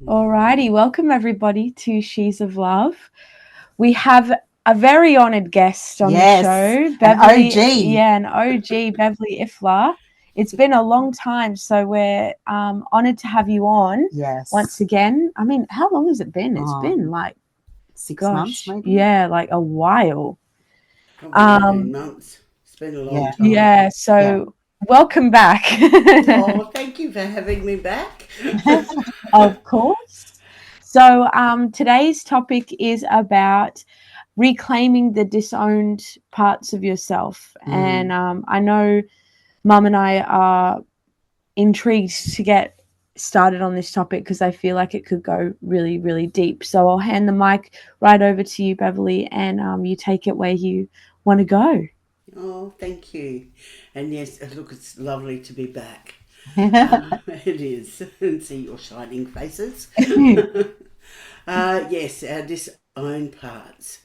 Alrighty, welcome everybody to She's of Love. We have a very honoured guest on the Yes, show, an Beverley, OG. an OG, Beverley Iffla. It's been a long time, so we're honoured to have you on once Yes. again. I mean, how long has it been? It's Oh, been like, 6 months gosh, maybe. yeah, like a while. Probably 18 Um, months. It's been a long Yeah, time. yeah, yeah. so welcome back. Oh, thank you for having me back. Of course. So today's topic is about reclaiming the disowned parts of yourself. And Mm. I know Mum and I are intrigued to get started on this topic because I feel like it could go really, really deep. So I'll hand the mic right over to you, Beverley, and you take it where you want to go. Oh, thank you. And yes, look, it's lovely to be back. It is. And see your shining faces. Yes, our disowned parts.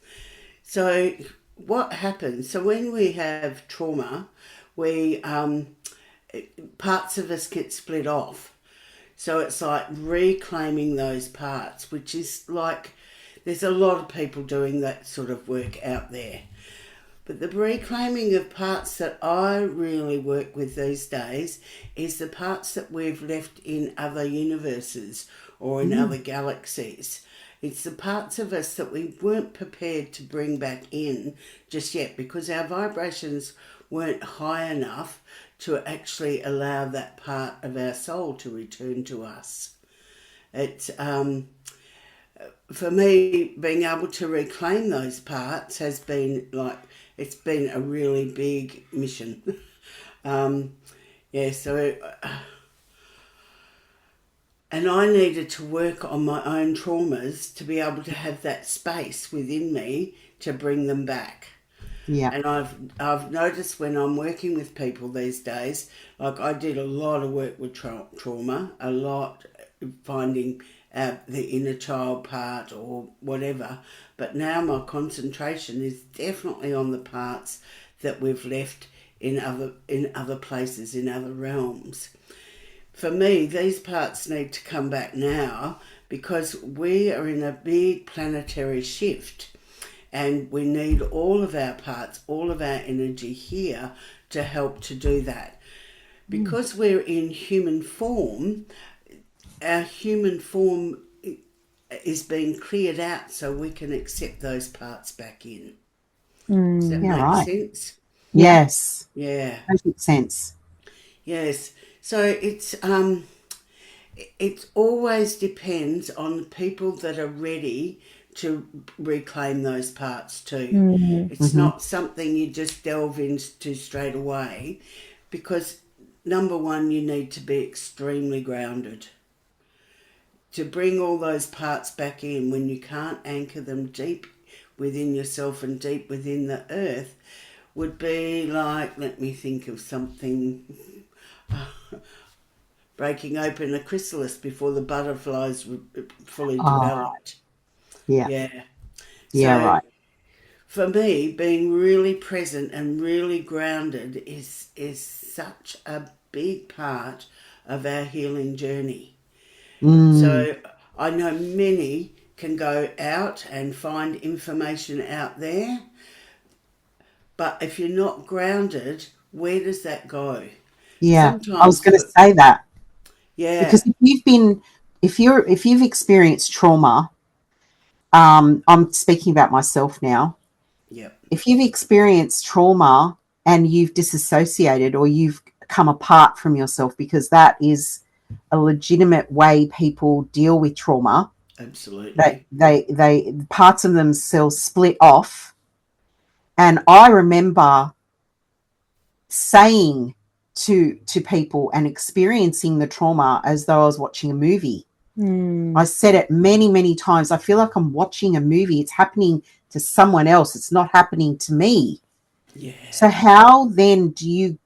So, what happens? So, when we have trauma, we parts of us get split off. So it's like reclaiming those parts, which is like there's a lot of people doing that sort of work out there. But the reclaiming of parts that I really work with these days is the parts that we've left in other universes or in Mm. other galaxies. It's the parts of us that we weren't prepared to bring back in just yet because our vibrations weren't high enough to actually allow that part of our soul to return to us. It's for me, being able to reclaim those parts has been like it's been a really big mission. um, yeah, so and I needed to work on my own traumas to be able to have that space within me to bring them back. Yeah. And I've noticed when I'm working with people these days, like I did a lot of work with trauma, a lot finding out the inner child part or whatever. But now my concentration is definitely on the parts that we've left in other places, in other realms. For me, these parts need to come back now because we are in a big planetary shift and we need all of our parts, all of our energy here to help to do that. Mm. Because we're in human form, our human form is being cleared out so we can accept those parts back in. Does that Mm, Yeah, make right. sense? yeah. Yes. Yeah. Perfect sense. Yes. So it always depends on the people that are ready to reclaim those parts too. Mm, It's Mm-hmm. not something you just delve into straight away because number one, you need to be extremely grounded. To bring all those parts back in when you can't anchor them deep within yourself and deep within the earth would be like, let me think of something, breaking open a chrysalis before the butterflies fully Oh, developed. yeah. Yeah. Yeah, So right. for me, being really present and really grounded is such a big part of our healing journey. Mm. So I know many can go out and find information out there, but if you're not grounded, where does that go? Yeah. I was Sometimes going to for say that because yeah, if you've experienced trauma, I'm speaking about myself now. yep, If you've experienced trauma and you've disassociated or you've come apart from yourself, because that is a legitimate way people deal with trauma, that absolutely. they parts of themselves split off. And I remember saying to people and experiencing the trauma as though I was watching a movie. I mm. said it many, many times. I feel like I'm watching a movie. It's happening to someone else. It's not happening to me. Yeah. So how then do you,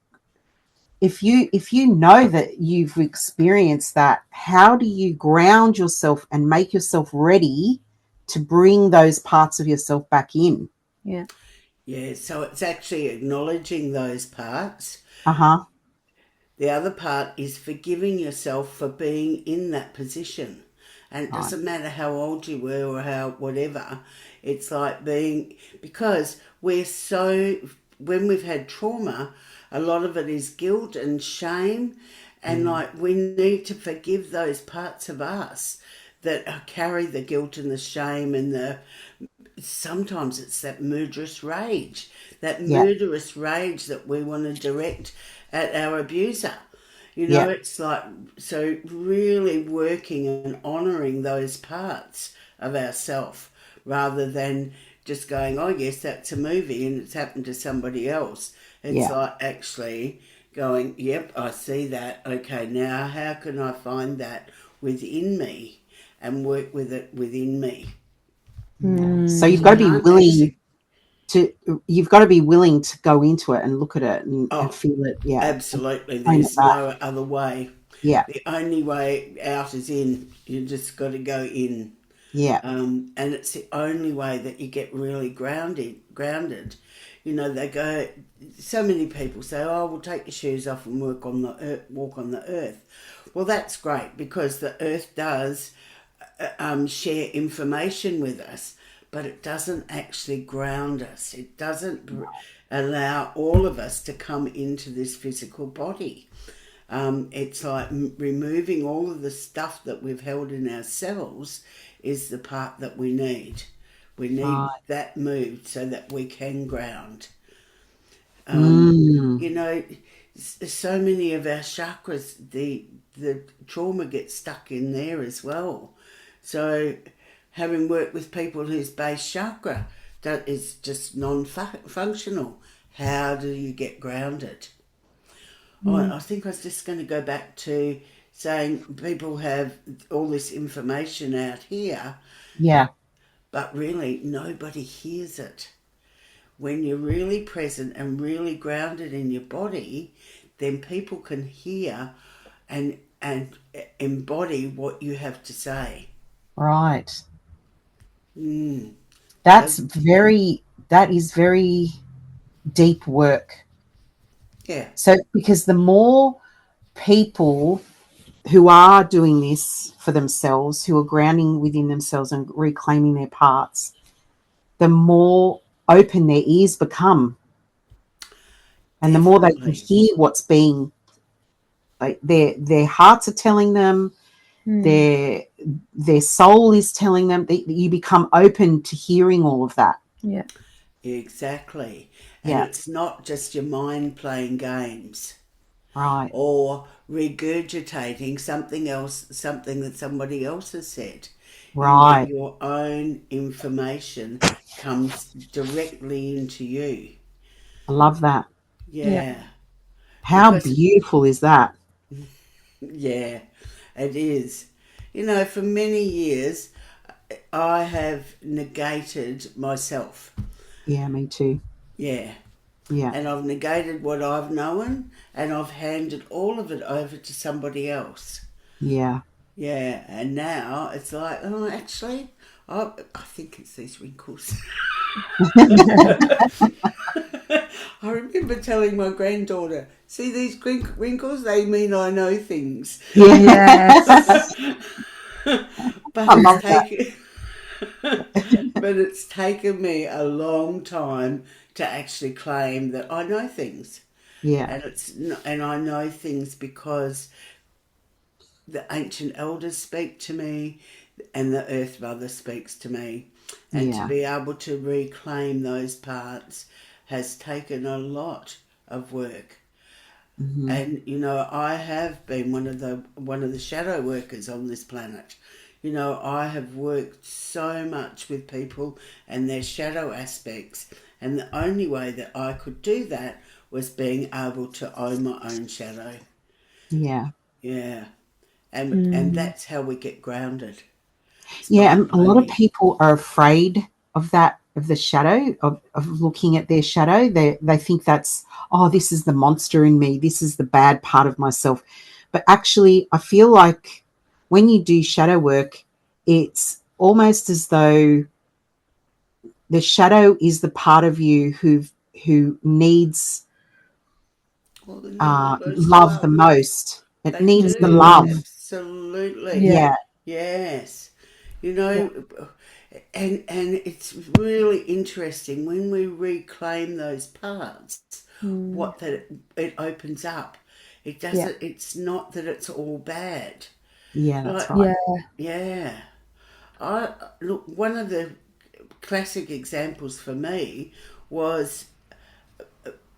if you know that you've experienced that, how do you ground yourself and make yourself ready to bring those parts of yourself back in? Yeah. Yeah, so it's actually acknowledging those parts. Uh-huh. The other part is forgiving yourself for being in that position. And it doesn't matter how old you were or how whatever. It's like because we're so, when we've had trauma, a lot of it is guilt and shame. And like we need to forgive those parts of us that carry the guilt and the shame and sometimes it's that murderous rage, that murderous rage that we want to direct at our abuser. It's like, so really working and honouring those parts of ourself rather than just going, oh yes, that's a movie and it's happened to somebody else. It's like actually going, yep, I see that. Okay, now how can I find that within me and work with it within me? So you've got to be willing you've got to be willing to go into it and look at it and feel it. Yeah, absolutely. There's no other way. Yeah, The only way out is in. You just got to go in. Yeah. And it's the only way that you get really grounded. They go. So many people say, "Oh, we'll take your shoes off and walk on the earth." Well, that's great because the earth does share information with us, but it doesn't actually ground us. It doesn't allow all of us to come into this physical body. It's like removing all of the stuff that we've held in ourselves is the part that we need. We need that moved so that we can ground. So many of our chakras, the trauma gets stuck in there as well. So having worked with people whose base chakra that is just non-functional, how do you get grounded? I think I was just going to go back to saying people have all this information out here. Yeah. But really, nobody hears it. When you're really present and really grounded in your body, then people can hear and embody what you have to say. Right. That is very deep work. Yeah. So because the more people who are doing this for themselves, who are grounding within themselves and reclaiming their parts, the more open their ears become. And the more they can hear what's being, like their hearts are telling them, their soul is telling them, that you become open to hearing all of that. Yeah. Exactly. And it's not just your mind playing games. Right. Or regurgitating something that somebody else has said. Right. Your own information comes directly into you. I love that. Yeah. How beautiful is that? Yeah, it is. For many years, I have negated myself. Yeah, me too. Yeah. Yeah. And I've negated what I've known and I've handed all of it over to somebody else. Yeah. Yeah, and now it's like, oh, actually, I think it's these wrinkles. I remember telling my granddaughter, see these wrinkles? They mean I know things. Yes. But it's taken me a long time to actually claim that I know things. Yeah. And I know things because the ancient elders speak to me and the earth mother speaks to me. And to be able to reclaim those parts has taken a lot of work. And I have been one of the shadow workers on this planet. I have worked so much with people and their shadow aspects, and the only way that I could do that was being able to own my own shadow. Yeah. And that's how we get grounded. And a lot of people are afraid of that, of the shadow, of looking at their shadow. They think that's, this is the monster in me, this is the bad part of myself. But actually, I feel like when you do shadow work, it's almost as though the shadow is the part of you who needs Oh, the universe love the love. most. It They needs the do, love. absolutely. Yeah. Yeah. Yes. Yeah. And it's really interesting when we reclaim those parts, Mm. what that it opens up. It Yeah. doesn't. It's not that it's all bad. Yeah, that's Like, right. Yeah. yeah. I look. One of the classic examples for me was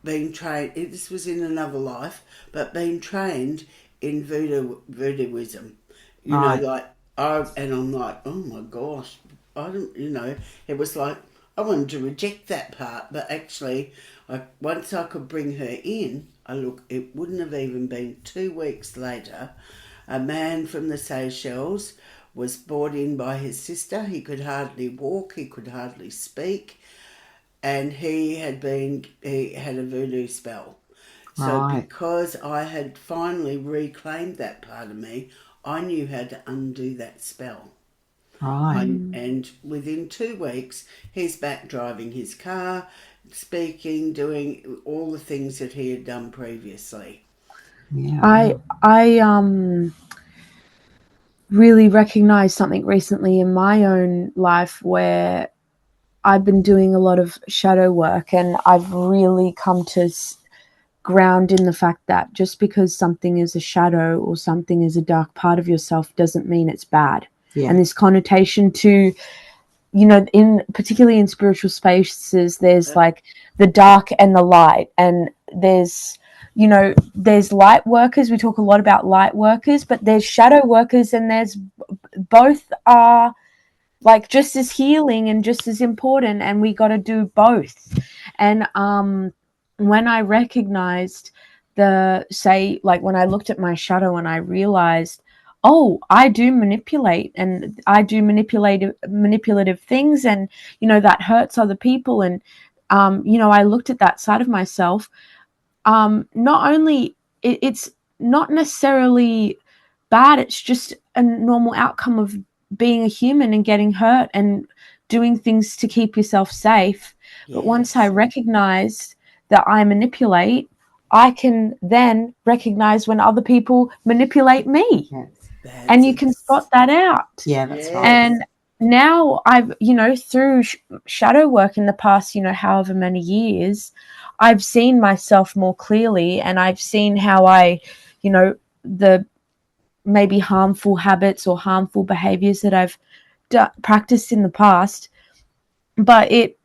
being trained. This was in another life, but being trained in voodooism. You know, Right. like I'm like, oh my gosh, I don't. You know, it was like I wanted to reject that part, but actually, once I could bring her in, it wouldn't have even been 2 weeks later. A man from the Seychelles was brought in by his sister. He could hardly walk. He could hardly speak, and he had a voodoo spell. So Right. because I had finally reclaimed that part of me, I knew how to undo that spell. Right. And within 2 weeks, he's back driving his car, speaking, doing all the things that he had done previously. Yeah. I really recognized something recently in my own life where I've been doing a lot of shadow work, and I've really come to ground in the fact that just because something is a shadow or something is a dark part of yourself doesn't mean it's bad. Yeah. And this connotation to, you know, in particularly in spiritual spaces, there's like the dark and the light, and there's, you know, there's light workers. We talk a lot about light workers, but there's shadow workers, and there's both are like just as healing and just as important, and we got to do both. And when I recognized when I looked at my shadow and I realized, oh, I do manipulate, and I do manipulative things, and you know that hurts other people. And you know, I looked at that side of myself. Not only it's not necessarily bad, it's just a normal outcome of being a human and getting hurt and doing things to keep yourself safe. But once I Yes. recognize that I manipulate, I can then recognize when other people manipulate me, Yeah. and That's you can ex- spot that out. Yeah, that's right. yes. And now I've, you know, through shadow work in the past, you know, however many years, I've seen myself more clearly, and I've seen how you know, the maybe harmful habits or harmful behaviors that I've practiced in the past. But it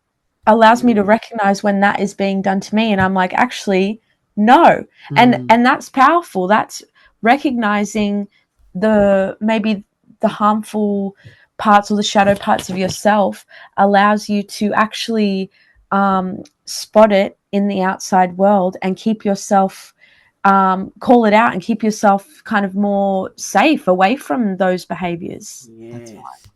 allows me to recognize when that is being done to me, and I'm like, actually, no. And that's powerful. That's recognizing maybe the harmful parts or the shadow parts of yourself allows you to actually spot it in the outside world and keep yourself call it out and keep yourself kind of more safe away from those behaviors. That's right. Yes.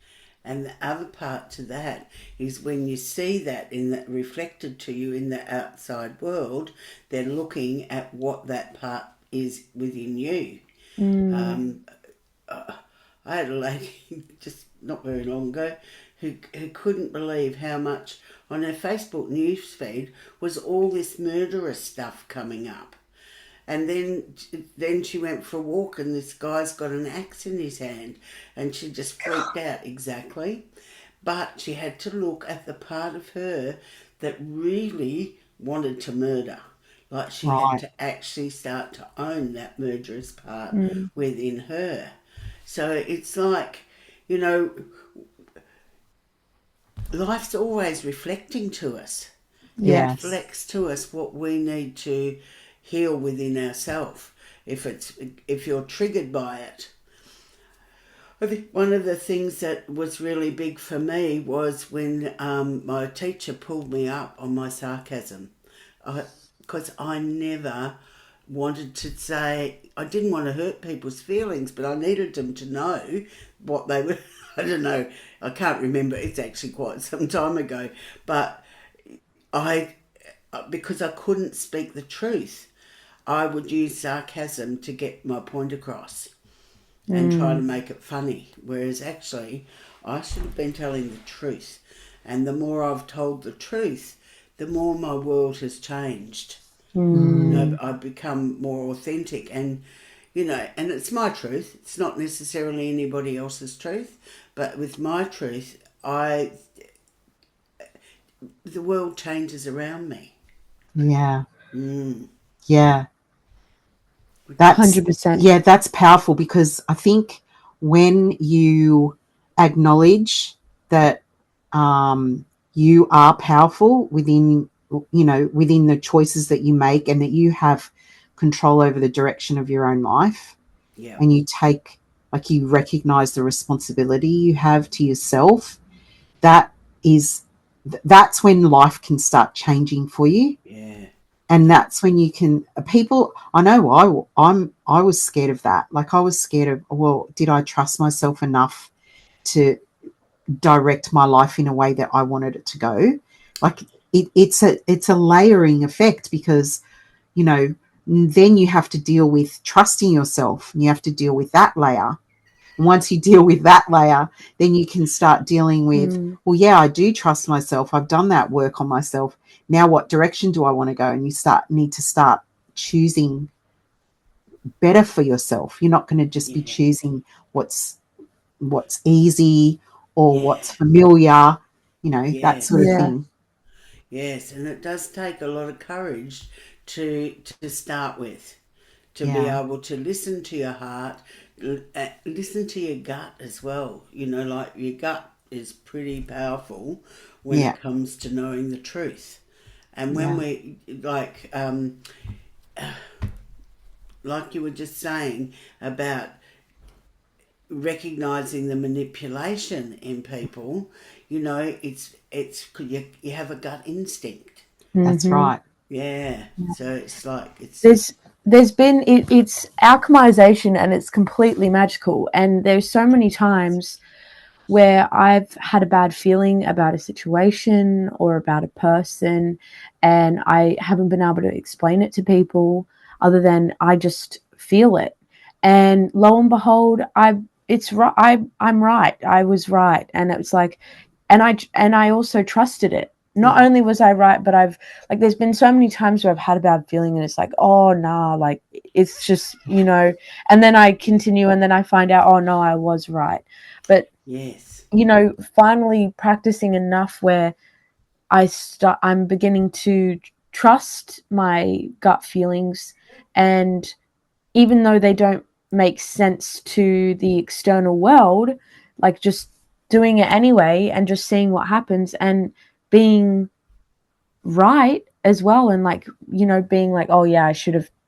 And the other part to that is when you see that in that reflected to you in the outside world, they're looking at what that part is within you. Um, I had a lady just not very long ago who couldn't believe how much on her Facebook news feed was all this murderous stuff coming up. And then she went for a walk, and this guy's got an axe in his hand, and she just freaked out exactly. But she had to look at the part of her that really wanted to murder. Like she had Right. to actually start to own that murderous part Mm. within her. So it's like, you know, life's always reflecting to us. It Yeah. Yes. reflects to us what we need to heal within ourselves. If you're triggered by it, I think one of the things that was really big for me was when my teacher pulled me up on my sarcasm, because I never wanted to say. I didn't want to hurt people's feelings, but I needed them to know what they were. I don't know. I can't remember. It's actually quite some time ago, but I because I couldn't speak the truth, I would use sarcasm to get my point across and try to make it funny. Whereas actually, I should have been telling the truth. And the more I've told the truth, the more my world has changed. You know, I've become more authentic, and and it's my truth. It's not necessarily anybody else's truth, but with my truth, the world changes around me. Yeah. Mm. Yeah. Which, 100%. That's powerful, because I think when you acknowledge that you are powerful within the choices that you make, and that you have control over the direction of your own life, yeah, and you recognize the responsibility you have to yourself, that's when life can start changing for you. yeah, And that's when you can, people, I know I was scared of that. Like, I was scared of, well, did I trust myself enough to direct my life in a way that I wanted it to go? Like, it's a layering effect, because, then you have to deal with trusting yourself, and you have to deal with that layer. And once you deal with that layer, then you can start dealing with, well, yeah, I do trust myself. I've done that work on myself. Now what direction do I want to go? And you need to start choosing better for yourself. You're not going to just be yeah, choosing what's easy or yeah, what's familiar, that sort of yes, Yeah. thing. yes, and it does take a lot of courage to start with, to be Yeah. able to listen to your heart, listen to your gut as well. Like, your gut is pretty powerful when Yeah. it comes to knowing the truth. And when Yeah. we, like you were just saying about recognizing the manipulation in people, it's you have a gut instinct. That's Mm-hmm. right. Yeah, so it's like There's been it's alchemization, and it's completely magical. And there's so many times where I've had a bad feeling about a situation or about a person, and I haven't been able to explain it to people other than I just feel it. And lo and behold, it's right. I'm right. I was right, and it was like, and I also trusted it. Not yeah, only was I right, but I've like there's been so many times where I've had a bad feeling, and it's like, oh nah, like it's just and then I continue, and then I find out, oh no, I was right. But yes, finally practicing enough where I'm beginning to trust my gut feelings, and even though they don't make sense to the external world, like just doing it anyway and just seeing what happens and being right as well, and like being like, oh yeah,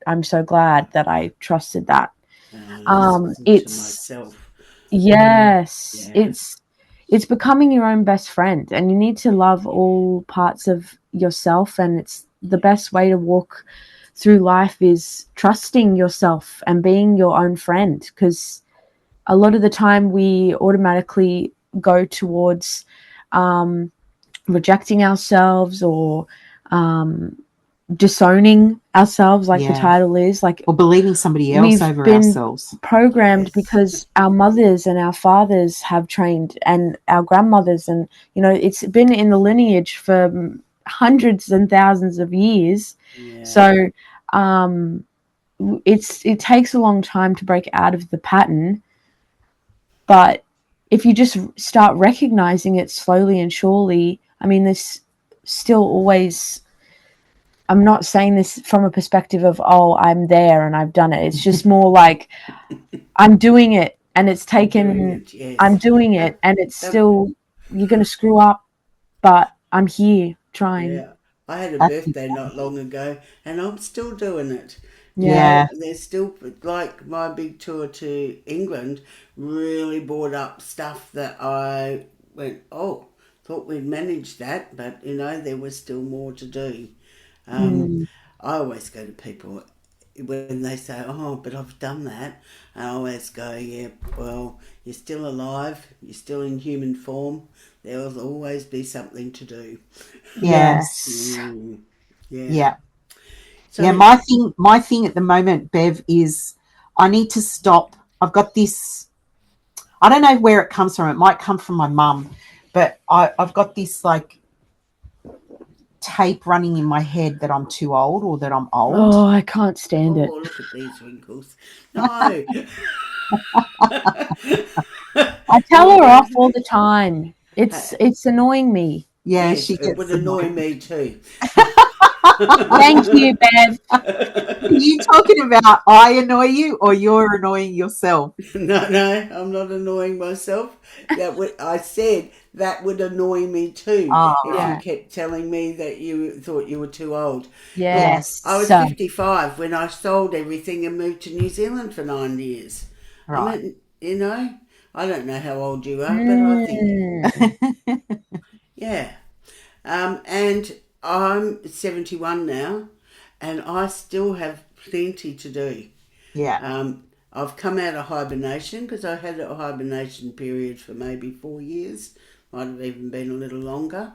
I'm so glad that I trusted that. and I listen to It's myself. Yes, Yeah, it's becoming your own best friend, and you need to love all parts of yourself, and it's the best way to walk through life is trusting yourself and being your own friend, because a lot of the time we automatically go towards rejecting ourselves or disowning ourselves, like the Yeah. title is. Like, Or believing somebody else we've over been ourselves. programmed yes, because our mothers and our fathers have trained, and our grandmothers, and it's been in the lineage for hundreds and thousands of years. yeah, So it takes a long time to break out of the pattern, but if you just start recognizing it slowly and surely, I mean, there's still always, I'm not saying this from a perspective of, oh, I'm there and I've done it. It's just more like I'm doing it, and you're doing it. I'm Yes, doing the, it, and it's the, still, you're going to screw up, but I'm here trying. yeah. I had a That's birthday not long ago, and I'm still doing it. Yeah. There's still, like, my big tour to England really brought up stuff that I went, oh, thought we'd managed that, but there was still more to do. Um, Mm. I always go to people when they say, oh, but I've done that. I always go, yeah, well, you're still alive, you're still in human form, there will always be something to do. Yes. Mm, yeah. Yeah. Yeah, So, my thing at the moment, Bev, is I need to stop. I've got this, I don't know where it comes from. It might come from my mum, but I've got this like tape running in my head that I'm too old or that I'm old. Oh, I can't stand it. Oh, look at these wrinkles. No. I tell her off all the time. It's annoying me. Yeah, Yes, she it gets would annoy annoyed. me too. Thank you, Bev. Are you talking about I annoy you or you're annoying yourself? No, I'm not annoying myself. I said that would annoy me too Oh, if Yeah. you kept telling me that you thought you were too old. Yes. I was So, 55 when I sold everything and moved to New Zealand for 9 years. right. And I don't know how old you are, but I think, yeah. And I'm 71 now, and I still have plenty to do. Yeah. I've come out of hibernation because I had a hibernation period for maybe 4 years, might have even been a little longer,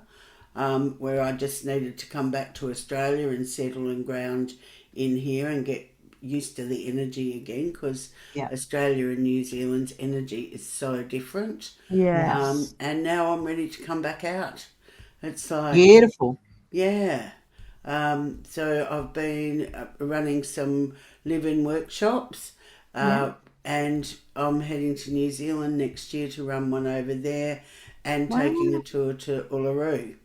where I just needed to come back to Australia and settle and ground in here and get used to the energy again, because Yeah. Australia and New Zealand's energy is so different. yes. And now I'm ready to come back out. It's like, Beautiful. yeah. So I've been running some live-in workshops, and I'm heading to New Zealand next year to run one over there, and taking a tour to Uluru.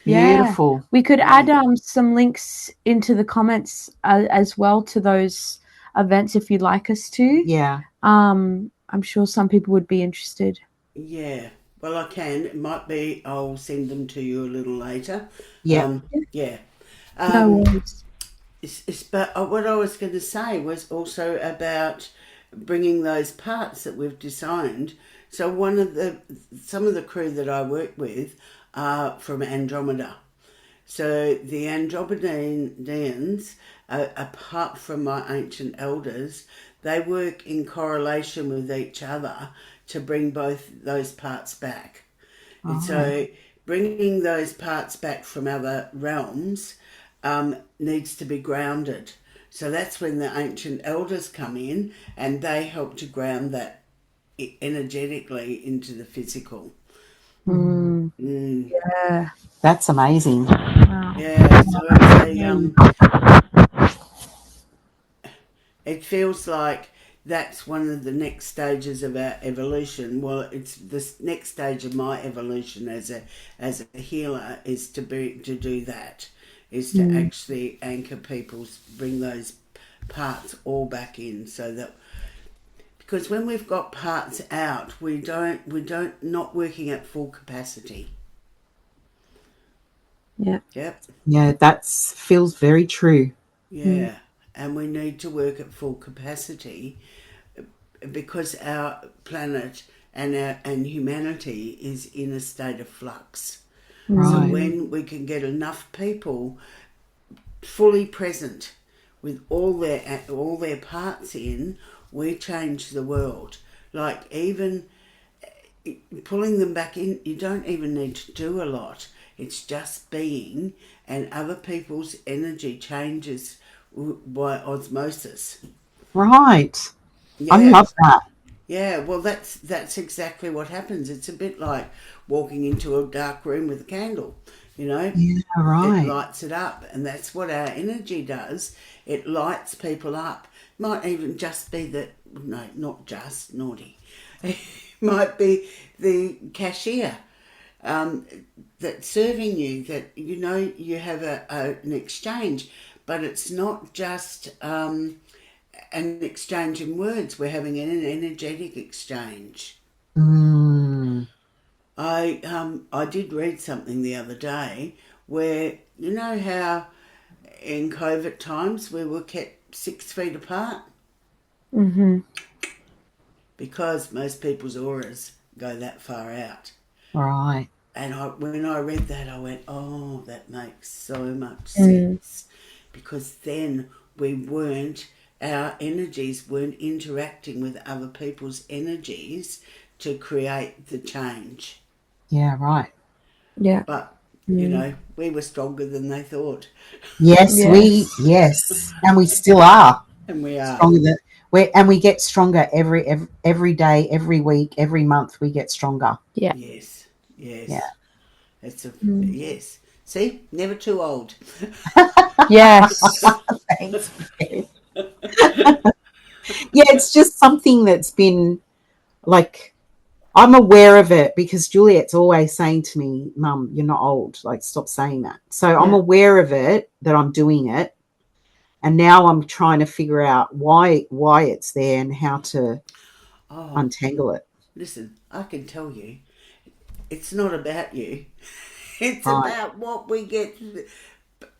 Beautiful. We could add some links into the comments as well to those events if you'd like us to. Yeah. I'm sure some people would be interested. Yeah. Well, I can. It might be I'll send them to you a little later. Yeah. Yeah. No worries. But what I was going to say was also about bringing those parts that we've designed. So some of the crew that I work with are from Andromeda. So the Andromedans, apart from my ancient elders, they work in correlation with each other to bring both those parts back. And so bringing those parts back from other realms needs to be grounded. So that's when the ancient elders come in and they help to ground that energetically into the physical. Yeah. That's amazing. Wow. Yeah, so it feels like that's one of the next stages of our evolution. Well, it's the next stage of my evolution as a healer is to do that, is to actually anchor people's, bring those parts all back in, so that, because when we've got parts out, we don't not working at full capacity. Yeah. Yep. Yeah, that feels very true. Yeah. And we need to work at full capacity because our planet and humanity is in a state of flux. So Right. when we can get enough people fully present with all their parts in, we change the world. Like, even pulling them back in, you don't even need to do a lot. It's just being, and other people's energy changes by osmosis. Right. Yeah. I love that. Yeah, well, that's exactly what happens. It's a bit like walking into a dark room with a candle, Yeah, It right. lights it up, and that's what our energy does. It lights people up. Might even just be not just naughty. It might be the cashier that's serving you, that you have an exchange, but it's not just an exchange in words. We're having an energetic exchange. I did read something the other day where, you know how in COVID times we were kept 6 feet apart because most people's auras go that far out. Right. And when I read that, I went, oh, that makes so much sense, because then our energies weren't interacting with other people's energies to create the change. Yeah, right. Yeah. But, we were stronger than they thought. Yes, Yes. and we still are And we are. stronger than we get stronger every day, every week, every month we get stronger. Yeah. Yes. Yeah. Yes. See, never too old. Yes. Thanks, Bev. Yeah, it's just something that's been like, I'm aware of it because Juliet's always saying to me, Mum, you're not old. Like, stop saying that. So I'm aware of it, that I'm doing it. And now I'm trying to figure out why it's there and how to untangle it. Listen, I can tell you, it's not about you. It's Right. about what we get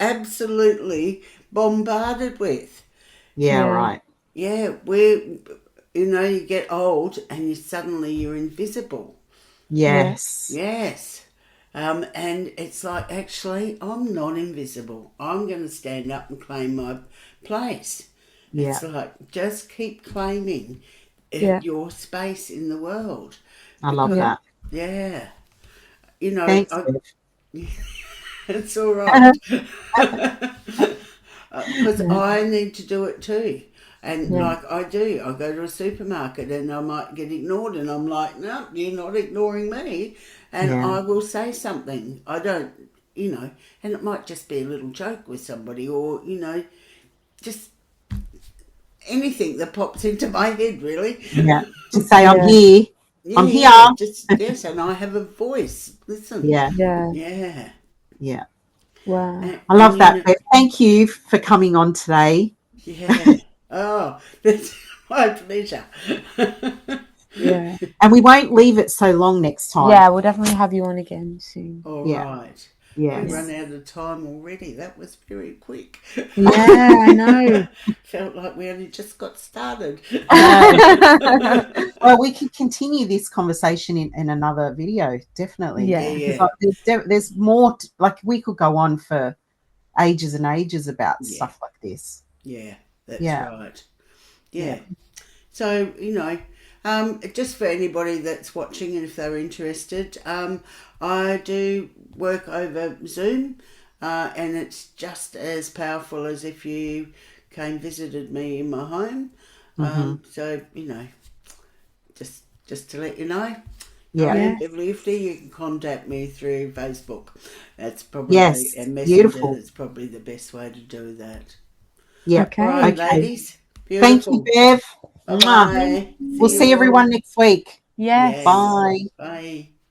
absolutely bombarded with. Yeah, Yeah. right. Yeah, you get old and you're invisible. Yes. Yes. And it's like, actually, I'm not invisible. I'm going to stand up and claim my place. Yeah. It's like, just keep claiming your space in the world. I love that. Yeah. Thanks, Bev. It's all right. Because I need to do it too. And like I do, I go to a supermarket and I might get ignored and I'm like, no, you're not ignoring me. And I will say something. I don't, and it might just be a little joke with somebody or, just anything that pops into my head, really. Yeah. To say I'm here. Yeah, I'm here. yes, and I have a voice. Listen. Yeah. Yeah. Yeah. Yeah. Wow. I love that, Bev. Thank you for coming on today. Yeah. Oh, that's my pleasure. Yeah. And we won't leave it so long next time. Yeah, we'll definitely have you on again soon. All Yeah. right. Yes. We run out of time already. That was very quick. Yeah, I know. Felt like we only just got started. Well, we can continue this conversation in another video, definitely. Yeah. Like, there's more, like we could go on for ages and ages about stuff like this. Yeah, that's right. Yeah. So, just for anybody that's watching and if they're interested, I do work over Zoom and it's just as powerful as if you came visited me in my home. So, just to let you know. Yeah. I'm Beverley Iffla. You can contact me through Facebook. That's probably and Messenger. Beautiful. That's probably the best way to do that. Yeah. Okay. All right, ladies. Thank you, Bev. Bye. We'll see everyone next week. Yes. Bye. Bye.